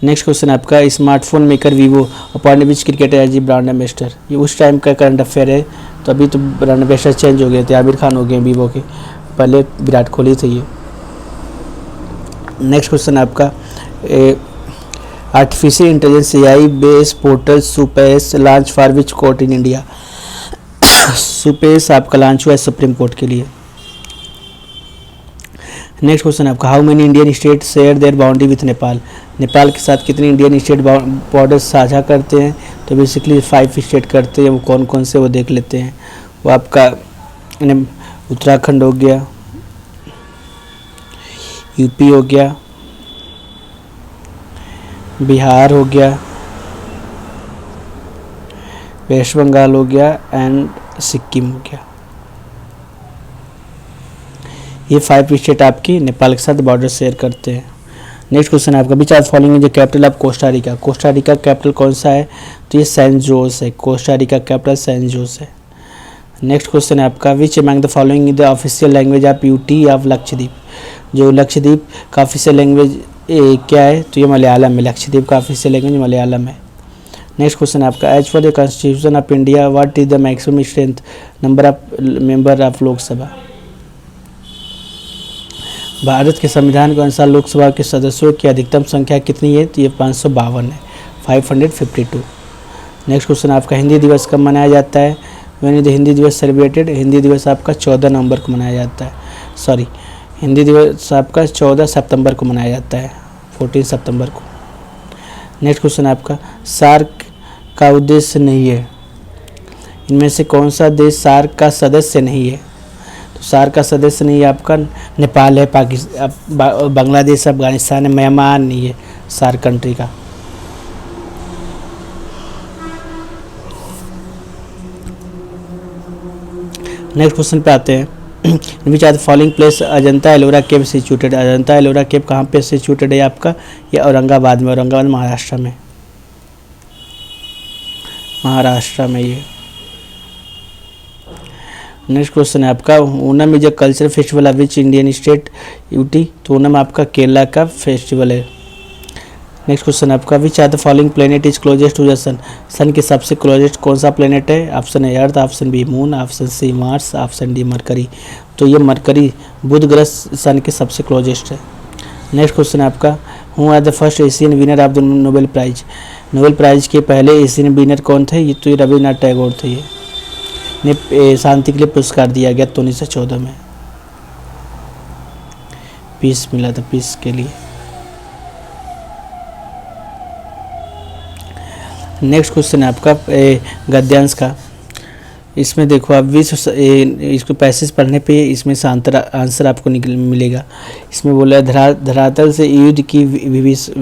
नेक्स्ट क्वेश्चन आपका smartphone maker Vivo appoint which cricketer as brand ambassador? ये उस टाइम का करंट अफेयर है, तो अभी तो ब्रांड एम्बेसडर चेंज हो गए थे, आमिर खान हो गए वीवो के, पहले विराट कोहली थे ये। नेक्स्ट क्वेश्चन आपका artificial intelligence AI based portal SUPACE launch for which court in India? SUPACE आपका लॉन्च हुआ है सुप्रीम कोर्ट के लिए। नेक्स्ट क्वेश्चन आपका how many Indian state share their boundary with Nepal? Nepal के साथ कितने इंडियन स्टेट बॉर्डर साझा करते हैं? तो बेसिकली 5 स्टेट करते हैं। वो कौन कौन से वो देख लेते हैं। वो आपका उत्तराखंड हो गया, यूपी हो गया, बिहार हो गया, वेस्ट बंगाल हो गया एंड सिक्किम हो गया। ये 5 स्टेट आपकी नेपाल के साथ बॉर्डर शेयर करते हैं। नेक्स्ट क्वेश्चन आपका which are following the capital of Costa Rica? Costa Rica capital कौन सा है? तो ये सैन जोस है, कोस्टारिका कैपिटल सैन जोस है। नेक्स्ट क्वेश्चन है आपका which among the following the official language of UT of Lakshadweep? जो लक्षद्वीप का ऑफिशियल लैंग्वेज क्या है? तो ये मलयालम है, लक्षद्वीप का ऑफिशियल लैंग्वेज मलयालम है। नेक्स्ट क्वेश्चन आपका as for the constitution of India what is the maximum strength number of member of Lok Sabha? Bharat के संविधान के अनुसार लोकसभा के सदस्यों की अधिकतम संख्या कितनी है? तो ये 552 है, 552। नेक्स्ट क्वेश्चन आपका हिंदी दिवस कब मनाया जाता है? व्हेन इज द हिंदी दिवस सेलिब्रेटेड? हिंदी दिवस आपका 14 नवंबर को मनाया जाता है, सॉरी हिंदी दिवस आपका 14 सितंबर को मनाया जाता है, 14 सितंबर को। नेक्स्ट क्वेश्चन आपका सार्क का उद्देश्य नहीं है, इनमें से कौन सा देश सार्क का सदस्य नहीं है? तो सार्क का सदस्य नहीं है आपका नेपाल है, पाकिस्तान, बांग्लादेश, अफगानिस्तान है, म्यांमार नहीं है सार्क कंट्री का। नेक्स्ट क्वेश्चन पे आते हैं which are the following place Ajanta Ellora cave situated? Ajanta Ellora cave कहाँ पे सिचुएटेड है आपका? ये औरंगाबाद में, औरंगाबाद महाराष्ट्र में, महाराष्ट्र में ये। नेक्स्ट क्वेश्चन है आपका Onam is a cultural festival of which Indian state UT? तो ओनम आपका केरला का फेस्टिवल है। नेक्स्ट क्वेश्चन आपका which are the following planet is closest to the sun? Sun के सबसे क्लोजेस्ट कौन सा प्लेनेट है? Option A earth, option B moon, option C Mars, option D Mercury. तो ये मरकरी बुध ग्रह सन के सबसे क्लोजेस्ट है। नेक्स्ट क्वेश्चन आपका who are the first Asian winner of the Nobel prize? Nobel prize के पहले एशियन विनर कौन थे? ये तो ये रविन्द्रनाथ टैगोर थे। ये शांति के लिए पुरस्कार दिया गया 1914 में, पीस मिला था, पीस के लिए। नेक्स्ट क्वेश्चन है आपका गद्यांश का। इसमें देखो आप इसको पैसेज पढ़ने पे इसमें से आंसर आपको मिलेगा। इसमें बोला धरातल से युद्ध की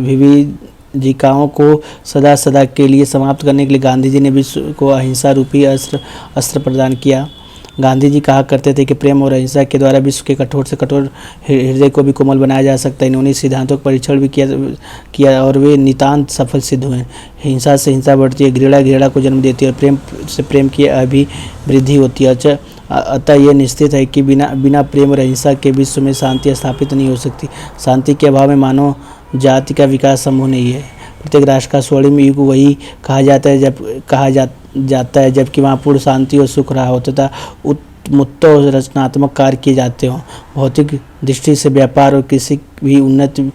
विभिजिकाओं को सदा सदा के लिए समाप्त करने के लिए गांधी जी ने विश्व को अहिंसा रूपी अस्त्र प्रदान किया। गांधी जी कहा करते थे कि प्रेम और अहिंसा के द्वारा विश्व के कठोर से कठोर हृदय को भी कोमल बनाया जा सकता है। इन्होंने इस सिद्धांतों का परीक्षण भी किया और वे नितांत सफल सिद्ध हुए। हिंसा से हिंसा बढ़ती है, घृणा घृणा को जन्म देती है और प्रेम से प्रेम की अभिवृद्धि होती है। अतः यह निश्चित है कि बिना प्रेम और अहिंसा के विश्व में शांति स्थापित नहीं हो सकती। शांति के अभाव में मानव जाति का विकास संभव नहीं है। प्रत्येक राष्ट्र का स्वर्णिम युग वही जाता है जबकि वहाँ पूर्ण शांति और सुख रहा हो तथा उत्मुक्त और रचनात्मक कार्य किए जाते हों। भौतिक दृष्टि से व्यापार और किसी भी उन्नति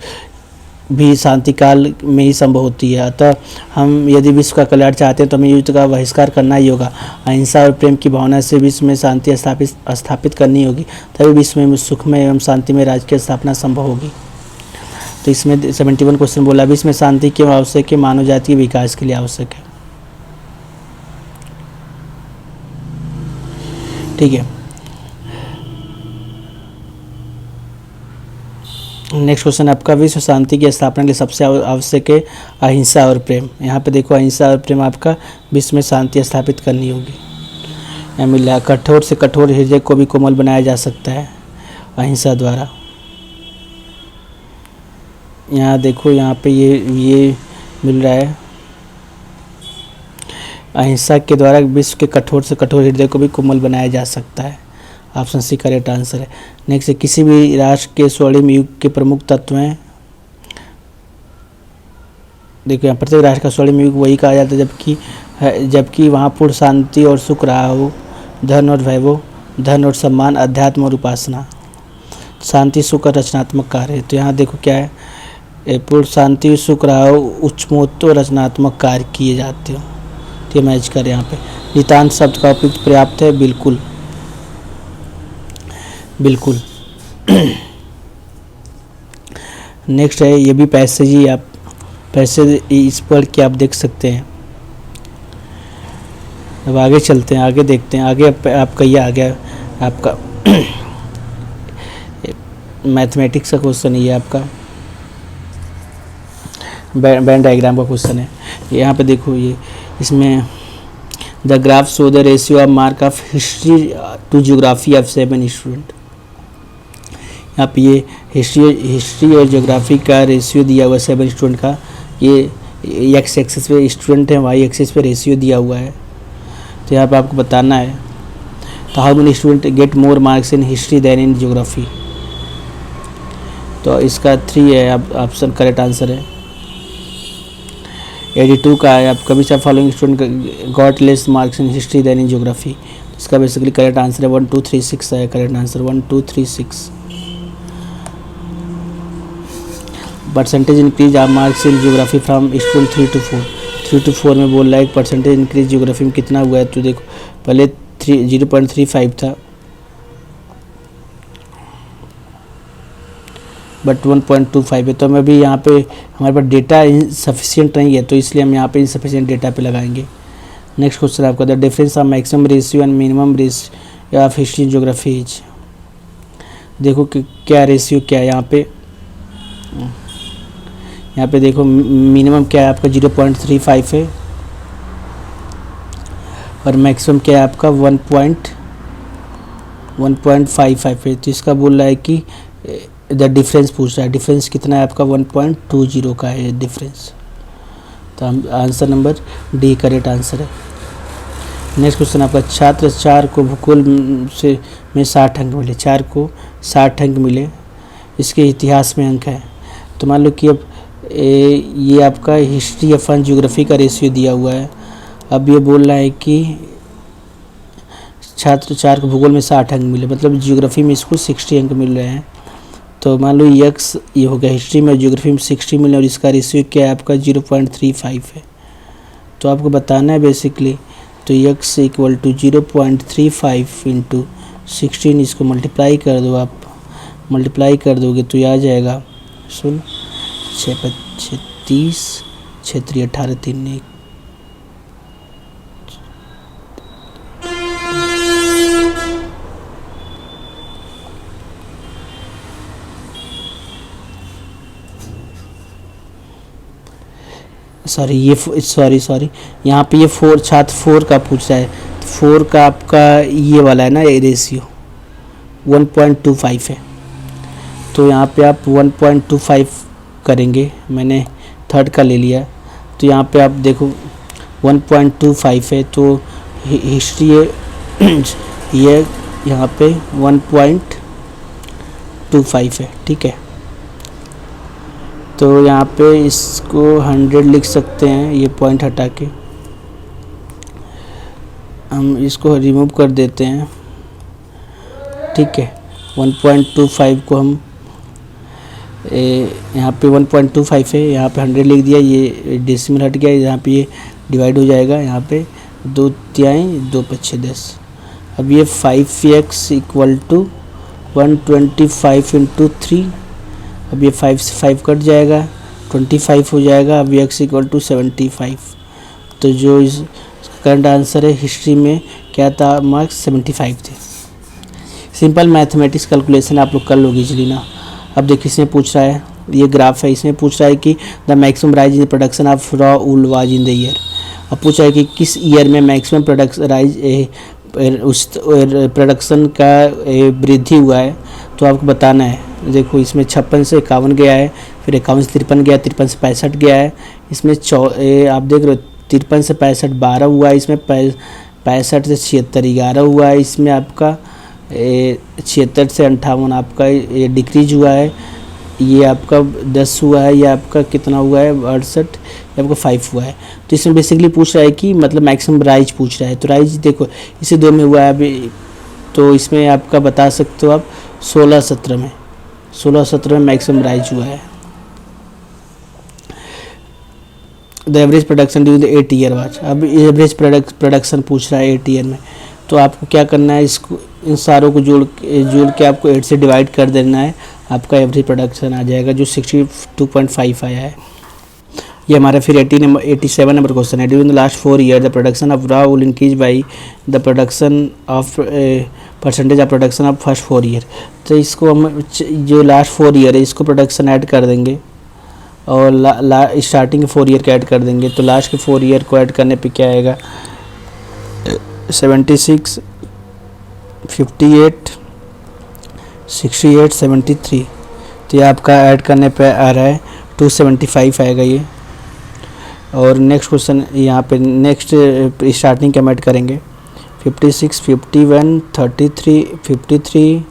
भी शांति काल में ही संभव होती है। अतः हम यदि विश्व का कल्याण चाहते हैं तो हमें युद्ध का बहिष्कार करना ही होगा। अहिंसा और प्रेम की भावना से विश्व में शांति स्थापित करनी होगी, तभी विश्व में सुखमय एवं शांतिमय राज्य की स्थापना संभव होगी। तो इसमें 71 क्वेश्चन बोला, विश्व में शांति क्यों आवश्यक है? मानव जाति के विकास के लिए आवश्यक है। ठीक है, नेक्स्ट क्वेश्चन आपका, विश्व शांति की स्थापना के लिए सबसे आवश्यक है अहिंसा और प्रेम। यहाँ पे देखो अहिंसा और प्रेम आपका विश्व में शांति स्थापित करनी होगी। यहाँ मिल रहा है, कठोर से कठोर हृदय को भी कोमल बनाया जा सकता है अहिंसा द्वारा। यहाँ देखो यहाँ पे ये मिल रहा है, अहिंसा के द्वारा विश्व के कठोर से कठोर हृदय को भी कोमल बनाया जा सकता है। ऑप्शन सी करेक्ट आंसर है। नेक्स्ट है, किसी भी राष्ट्र के स्वर्णिम युग के प्रमुख तत्व हैं। देखो यहाँ प्रत्येक राष्ट्र का स्वर्णिम युग वही कहा जाता है जबकि वहाँ पूर्ण शांति और सुख रहा हो, धन और वैभव, धन और सम्मान, अध्यात्म और उपासना, शांति सुख और रचनात्मक कार्य है। तो यहाँ देखो क्या है, पूर्ण शांति सुख रहा हो, उच्चमोत्त और रचनात्मक कार्य किए जाते हो। तो मैच कर यहाँ पे नितांत शब्द का उपयुक्त पर्याप्त है, बिल्कुल बिल्कुल। नेक्स्ट है, ये भी पैसेज ही आप पैसेज इस पढ़ के आप देख सकते हैं। अब आगे चलते हैं, आगे देखते हैं। आगे आपका ये आ गया आपका मैथमेटिक्स का क्वेश्चन ही है, आपका बैंड डायग्राम का क्वेश्चन है। यहाँ पे देखो ये इसमें the graph show the ratio of mark of history to geography of 7 student. यहाँ पे ये हिस्ट्री और ज्योग्राफी का रेशियो दिया हुआ है 7 स्टूडेंट का। ये एक्स एक्सिस पे स्टूडेंट है, वाई एक्सिस पे रेशियो दिया हुआ है। तो यहाँ पे आपको बताना है, तो how many student get more marks in history than in geography. तो इसका 3 है, आप ऑप्शन करेक्ट आंसर है। 82 का है, आप कभी से following student got less marks in history than in geography. इसका बेसिकली करेक्ट आंसर है 1 2 3 6 है correct answer 1 2 3 6। Percentage increase of marks in geography from student 3 to 4। 3 to 4 में बोल रहा है परसेंटेज इंक्रीज ज्योग्राफी में कितना हुआ है। तो देखो पहले 0.35 था बट 1.25 है। तो हमें भी यहाँ पे हमारे पास डेटा सफिशिएंट नहीं है, तो इसलिए हम यहाँ पे इनसफिशिएंट डेटा पे लगाएंगे। नेक्स्ट क्वेश्चन आपका, the difference of maximum ratio and minimum ratio of history and geography is. देखो कि क्या रेशियो क्या है यहाँ पे देखो मिनिमम क्या है आपका 0.35 है और मैक्सिमम क्या है आपका 1.55 है। तो इसका बोल रहा है कि द डिफरेंस पूछ रहा है, डिफरेंस कितना है आपका 1.20 का है डिफरेंस। तो answer number D correct answer है। नेक्स्ट क्वेश्चन आपका, छात्र 4 को भूगोल से में 60 अंक मिले, 4 को 60 अंक मिले, इसके इतिहास में अंक है। तो मान लो कि अब ये आपका हिस्ट्री अपन ज्योग्राफी का रेशियो दिया हुआ है। अब ये बोल रहा है कि छात्र 4 को भूगोल में 60 अंक मिले, मतलब ज्योग्राफी में इसको 60 अंक मिल रहे हैं। तो मान लो यक्स ये हो गया, हिस्ट्री में ज्योग्राफी में 60 मिले और इसका रेशियो क्या है आपका 0.35 है। तो आपको बताना है बेसिकली, तो यक्स इक्वल टू 0.35 इंटू 16, इसको मल्टीप्लाई कर दो। आप मल्टीप्लाई कर दोगे तो ये आ जाएगा 16 6 30 6 3 18 3 1। सॉरी यहाँ पे ये 4 छात्र 4 का पूछ रहा है। 4 का आपका ये वाला है ना, ये रेशियो 1.25 है, तो यहाँ पे आप 1.25 करेंगे, मैंने थर्ड का ले लिया, तो यहाँ पे आप देखो 1.25 है, तो हिस्ट्री ये यहाँ पे 1.25 है, ठीक है। तो यहाँ पे इसको 100 लिख सकते हैं, ये पॉइंट हटा के हम इसको रिमूव कर देते हैं, ठीक है। 1.25 को हम यहाँ पे 1.25 है, यहाँ पे 100 लिख दिया, ये डेसिमल हट गया, यहाँ पे ये डिवाइड हो जाएगा, यहाँ पे 2 तिहाई 2 पच्छे 10। अब ये 5x इक्वल टू 125 इंटू 3, अब ये 5 से 5 कट जाएगा, 25 हो जाएगा। अब x इक्वल टू 75। तो जो इस करंट आंसर है हिस्ट्री में क्या था, मार्क्स 75 थे। सिंपल मैथमेटिक्स कैलकुलेशन आप लोग कर लोगे इजली ना। अब देखिए इसमें पूछ रहा है, ये ग्राफ है, इसमें पूछ रहा है कि the maximum rise in production of raw wool was in the year. अब पूछा है कि किस ईयर में मैक्सिमम प्रोडक्शन राइज उस प्रोडक्शन का वृद्धि हुआ है, तो आपको बताना है। देखो इसमें 56 से 51 गया है, फिर 51 से 53 गया, 53 से 65 गया है, इसमें आप देख रहे हो 53 से 65 12 हुआ है, इसमें 65 से 76 11 हुआ है, इसमें आपका 76 से 58 आपका ये डिक्रीज हुआ है, ये आपका 10 हुआ है, ये आपका कितना हुआ है 68, ये आपका 5 हुआ है। तो इसमें बेसिकली पूछ रहा है कि मतलब मैक्सिमम राइज पूछ रहा है, तो राइज देखो इसे 2 में हुआ है अभी, तो इसमें आपका बता सकते हो आप 16-17 में, 16-17 में मैक्सिमम राइज हुआ है। The average production during the 8 year watch. अब एवरेज प्रोडक्शन पूछ रहा है 8 ईयर में, तो आपको क्या करना है, इसको इन सारों को जोड़ के आपको 8 से डिवाइड कर देना है, आपका एवरेज प्रोडक्शन आ जाएगा जो 62.5 आया है। ये हमारा फिर 87 नंबर क्वेश्चन है। During the last 4 year the production of raw will increase by the production of percentage of production of first 4 year. तो इसको हम जो लास्ट 4 ईयर है इसको प्रोडक्शन ऐड कर देंगे और स्टार्टिंग के 4 ईयर का ऐड कर देंगे, तो लास्ट के 4 ईयर को ऐड करने पे क्या आएगा 76, 58, 68, 73। तो ये आपका ऐड करने पे आ रहा है 275 आएगा ये। और नेक्स्ट क्वेश्चन यहाँ पे नेक्स्ट स्टार्टिंग का ऐड करेंगे 56, 51, 33, 53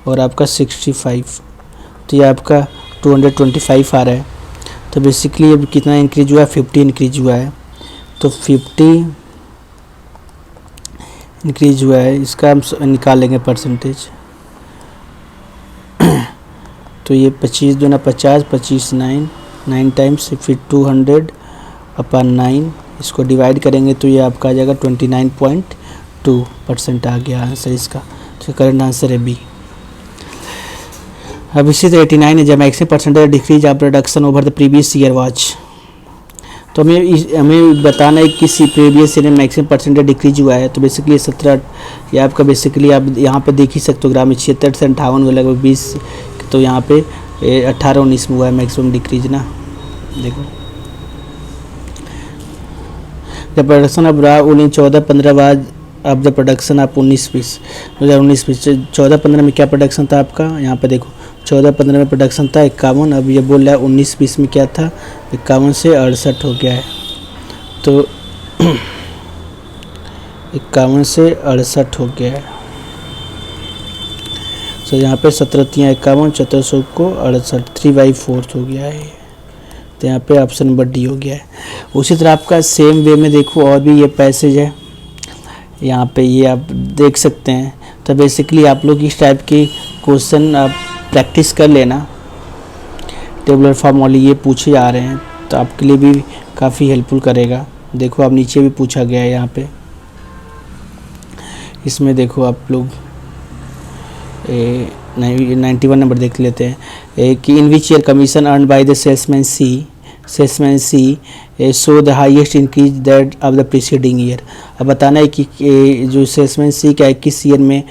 और आपका 65। तो ये आपका 225 आ रहा है। तो बेसिकली अब कितना इंक्रीज हुआ है 50 इंक्रीज हुआ है, तो 50 इंक्रीज हुआ है, इसका हम निकाल लेंगे परसेंटेज। तो ये 25 दूना 50, 25 9 टाइम्स, फिर 200/9, इसको डिवाइड करेंगे तो ये आपका आ जाएगा 29.2% आ गया आंसर इसका। तो करंट आंसर है बी। अब इसी तरह 89 है, जब maximum percentage decrease of production over the previous year watch. तो हमें बताना है किस प्रीवियस ईयर में मैक्सिमम परसेंटेज डिक्रीज हुआ है। तो बेसिकली 17 या आपका बेसिकली आप यहाँ पे देख ही सकते हो ग्राम में 76 से 58 में लगभग 20, तो यहाँ पे 18-19 में हुआ है मैक्सिमम डिक्रीज ना। देखो द प्रोडक्शन ऑफ रॉ वूल इन 14-15 बाद अब द प्रोडक्शन आप 19-20 2019-20 14-15 में क्या प्रोडक्शन था आपका, यहाँ पे देखो 14-15 में प्रोडक्शन था 51। अब ये बोल रहा है 19-20 में क्या था 51 से 68 हो गया है। तो 51 से 68 हो गया है। तो यहाँ पे 17 51, 1400 को 68, 3/4 हो गया है। तो यहाँ पे ऑप्शन नंबर डी हो गया है। उसी तरह आपका सेम वे में देखो और भी ये पैसेज है, यहाँ पे ये आप देख सकते हैं। तो बेसिकली आप लोग इस टाइप के क्वेश्चन आप प्रैक्टिस कर लेना, टेबुलर फॉर्म वाली ये पूछे जा रहे हैं तो आपके लिए भी काफ़ी हेल्पफुल करेगा। देखो आप नीचे भी पूछा गया है यहाँ पे, इसमें देखो आप लोग 91 नंबर देख लेते हैं कि in which year commission earn by the salesman C so the highest increase that of the preceding year. अब बताना है कि जो सेल्समैन सी का 21 ईयर में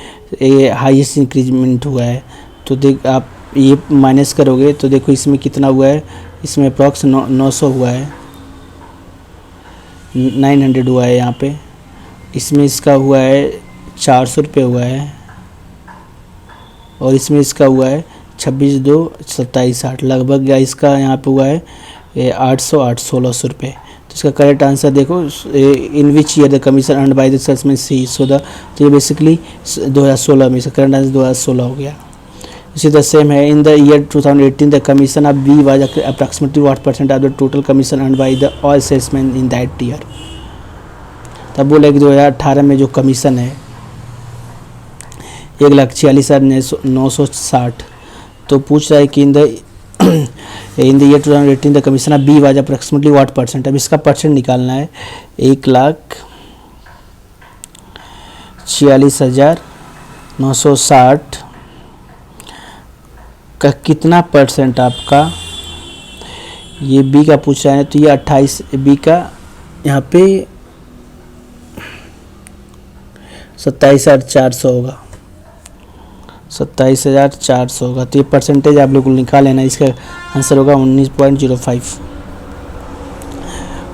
हाईएस्ट इंक्रीजमेंट हुआ है। तो देख आप ये माइनस करोगे तो देखो इसमें कितना हुआ है, इसमें अप्रॉक्स 900 हुआ है, 900 हुआ है यहाँ पे। इसमें इसका हुआ है 400 रुपये हुआ है, और इसमें इसका हुआ है 26/2/27/60, लगभग या इसका यहाँ पे हुआ है 800-1600 रुपये। तो इसका करेक्ट आंसर देखो, in which year the commission earned by the salesman C, so the, तो ये बेसिकली 2016 में, इसका करेक्ट आंसर 2016 हो गया। इसी तरह सेम है, in the year 2018 the commission of B was approximately what percent of the total commission earned by the all salesman in that year. तब बोले कि 2018 में जो कमीशन है 1,46,960, तो पूछ रहा है कि in the year 2018 the commission of B was approximately what percent. अब इसका परसेंट निकालना है, 1,46,960 का कितना परसेंट आपका, ये बी का पूछ रहा है, तो ये 28, बी का यहाँ पे 27,400 होगा, 27,400 होगा। तो ये परसेंटेज आप लोग को निकाल लेना, इसका आंसर होगा 19.05।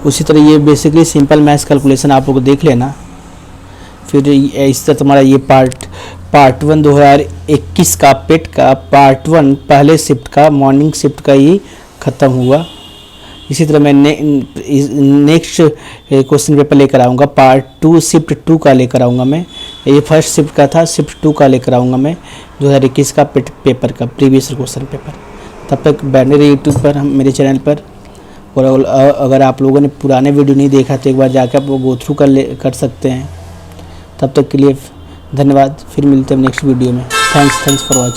उसी तरह ये बेसिकली सिंपल मैथ्स कैलकुलेशन आप लोग देख लेना। फिर इस तरह तुम्हारा ये पार्ट 1 2021 का पेट का पार्ट 1 पहले शिफ्ट का मॉर्निंग शिफ्ट का ही ख़त्म हुआ। इसी तरह मैं नेक्स्ट क्वेश्चन पेपर लेकर आऊँगा, पार्ट 2 शिफ्ट 2 का लेकर आऊँगा मैं। ये फर्स्ट शिफ्ट का था, शिफ्ट 2 का लेकर आऊँगा मैं 2021 का पेपर का प्रीवियस क्वेश्चन पेपर। तब तक बने रहिए यूट्यूब पर, हम मेरे चैनल पर। और अगर आप लोगों ने पुराने वीडियो नहीं देखा तो एक बार जाकर आप गो थ्रू कर सकते हैं। तब तक के लिए धन्यवाद, फिर मिलते हैं नेक्स्ट वीडियो में। Thanks for watching.